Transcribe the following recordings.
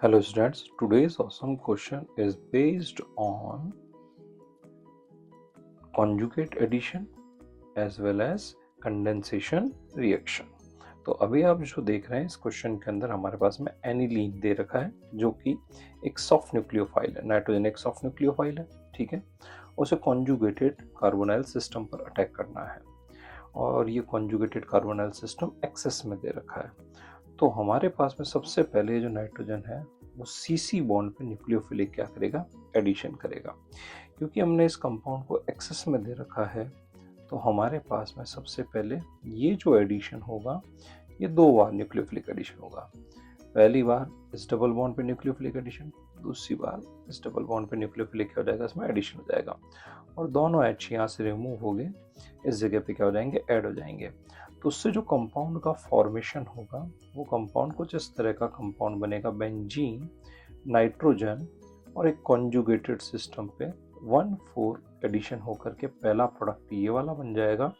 Hello students, today's awesome question is based on conjugate addition as well as condensation reaction। तो अभी आप जो देख रहे हैं इस क्वेश्चन के अंदर हमारे पास में एनिलीन दे रखा है जो कि एक सॉफ्ट न्यूक्लियोफाइल है। नाइट्रोजन एक सॉफ्ट न्यूक्लियोफाइल है, ठीक है। उसे कॉन्जुगेटेड कार्बोनाइल सिस्टम पर अटैक करना है और ये कॉन्जुगेटेड कार्बोनाइल सिस्टम एक्सेस में दे रखा है। तो हमारे पास में सबसे पहले जो नाइट्रोजन है वो सीसी बॉन्ड पे न्यूक्लियोफिलिक क्या करेगा, एडिशन करेगा। क्योंकि हमने इस कंपाउंड को एक्सेस में दे रखा है तो हमारे पास में सबसे पहले ये जो एडिशन होगा ये दो बार न्यूक्लियोफिलिक एडिशन होगा। पहली बार इस डबल बॉन्ड पे न्यूक्लियोफिलिक एडिशन, दूसरी बार इस डबल बॉन्ड पे न्यूक्लियोफिलिक हो जाएगा, इसमें एडिशन हो जाएगा और दोनों एच यहाँ से रिमूव हो गए, इस जगह पे क्या हो जाएंगे, ऐड हो जाएंगे। तो उससे जो कंपाउंड का फॉर्मेशन होगा वो कंपाउंड कुछ इस तरह का कंपाउंड बनेगा, बेंजीन, नाइट्रोजन और एक कॉन्जुगेटेड सिस्टम पे 1,4 एडिशन होकर के पहला प्रोडक्ट ये वाला बन जाएगा।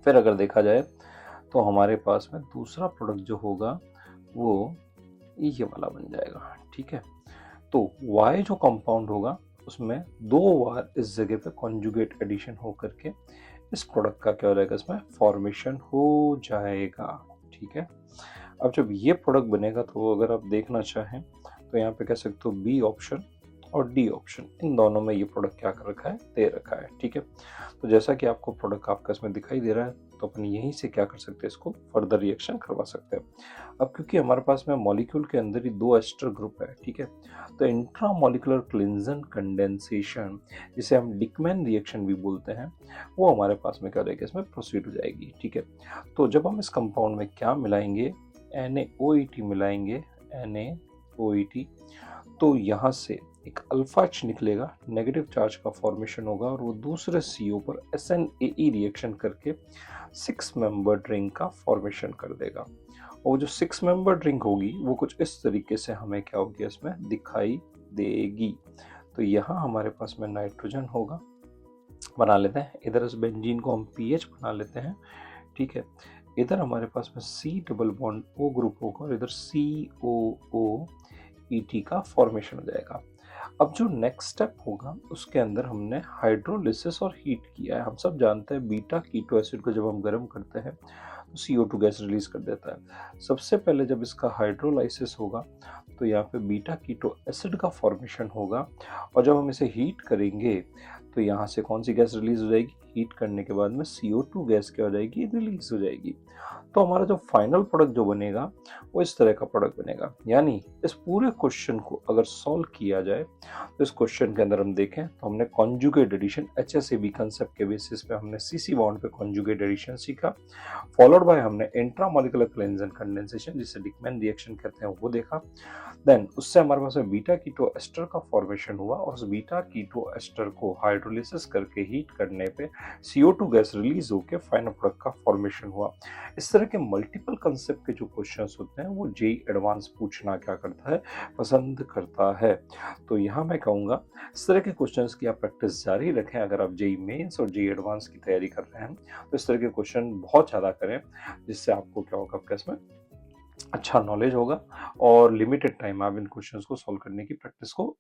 फिर अगर देखा जाए तो हमारे पास में दूसरा प्रोडक्ट जो होगा वो ये वाला बन जाएगा, ठीक है। तो Y जो कंपाउंड होगा उसमें दो बार इस जगह पे कॉन्जुगेट एडिशन होकर के इस प्रोडक्ट का क्या हो जाएगा, इसमें फॉर्मेशन हो जाएगा, ठीक है। अब जब ये प्रोडक्ट बनेगा तो अगर आप देखना चाहें तो यहाँ पे कह सकते हो बी ऑप्शन और डी ऑप्शन, इन दोनों में ये प्रोडक्ट क्या कर रखा है, दे रखा है, ठीक है। तो जैसा कि आपको प्रोडक्ट आपका इसमें दिखाई दे रहा है तो अपन यहीं से क्या कर सकते हैं, इसको फर्दर रिएक्शन करवा सकते हैं। अब क्योंकि हमारे पास में मॉलिक्यूल के अंदर ही दो एस्टर ग्रुप है, ठीक है, तो इंट्रा मॉलिकुलर क्लिंजन कंडेंसेशन जिसे हम डिकमैन रिएक्शन भी बोलते हैं वो हमारे पास में क्या रहेगा, इसमें प्रोसीड हो जाएगी, ठीक है। तो जब हम इस कंपाउंड में क्या मिलाएंगे, NaOET मिलाएंगे, NaOET, तो यहाँ से एक अल्फा एच निकलेगा, नेगेटिव चार्ज का फॉर्मेशन होगा और वो दूसरे CO पर SNAE रिएक्शन करके 6 मेंबर रिंग का फॉर्मेशन कर देगा। और जो 6 मेंबर रिंग होगी वो कुछ इस तरीके से हमें क्या होगी, इसमें दिखाई देगी। तो यहाँ हमारे पास में नाइट्रोजन होगा, बना लेते हैं, इधर इस बेंजीन को हम PH बना लेते हैं, ठीक है। इधर हमारे पास में C double bond O group होगा और इधर COOET का फॉर्मेशन हो जाएगा। अब जो नेक्स्ट स्टेप होगा उसके अंदर हमने हाइड्रोलिसिस और हीट किया है। हम सब जानते हैं बीटा कीटो एसिड को जब हम गर्म करते हैं तो CO2 गैस रिलीज कर देता है। सबसे पहले जब इसका हाइड्रोलाइसिस होगा तो यहाँ पे बीटा कीटो एसिड का फॉर्मेशन होगा और जब हम इसे हीट करेंगे तो यहाँ से कौन सी गैस रिलीज हो जाएगी, हीट करने के बाद में CO2 गैस क्या हो जाएगी, रिलीज हो जाएगी। तो हमारा जो फाइनल प्रोडक्ट जो बनेगा वो इस तरह का प्रोडक्ट बनेगा। यानी इस पूरे क्वेश्चन को अगर सॉल्व किया जाए तो इस क्वेश्चन के अंदर हम देखें तो हमने कॉन्जुगेट एडिशन HSAB कंसेप्ट के बेसिस पे हमने CC बॉन्ड पे कॉन्जुगेट एडिशन सीखा, फॉलोड बाय हमने इंट्रामॉलिक्यूलर क्लिंजन कंडेंसेशन जिसे डिकमैन रिएक्शन कहते हैं वो देखा। देन उससे हमारे पास में बीटा कीटो एस्टर का फॉर्मेशन हुआ और उस बीटा कीटो एस्टर को हाइड्रोलिसिस करके हीट करने पे CO2 गैस रिलीज होकर फाइनल प्रोडक्ट का फॉर्मेशन हुआ। इस तरह के मल्टीपल कंसेप्ट के जो क्वेश्चंस होते हैं वो JEE एडवांस पूछना क्या करता है, पसंद करता है। तो यहाँ मैं कहूँगा इस तरह के क्वेश्चंस की आप प्रैक्टिस जारी रखें। अगर आप JEE मेंस और JEE एडवांस की तैयारी कर रहे हैं तो इस तरह के क्वेश्चन बहुत ज़्यादा करें, जिससे आपको क्या होगा, आपके इसमें अच्छा नॉलेज होगा और लिमिटेड टाइम आप इन क्वेश्चंस को सॉल्व करने की प्रैक्टिस को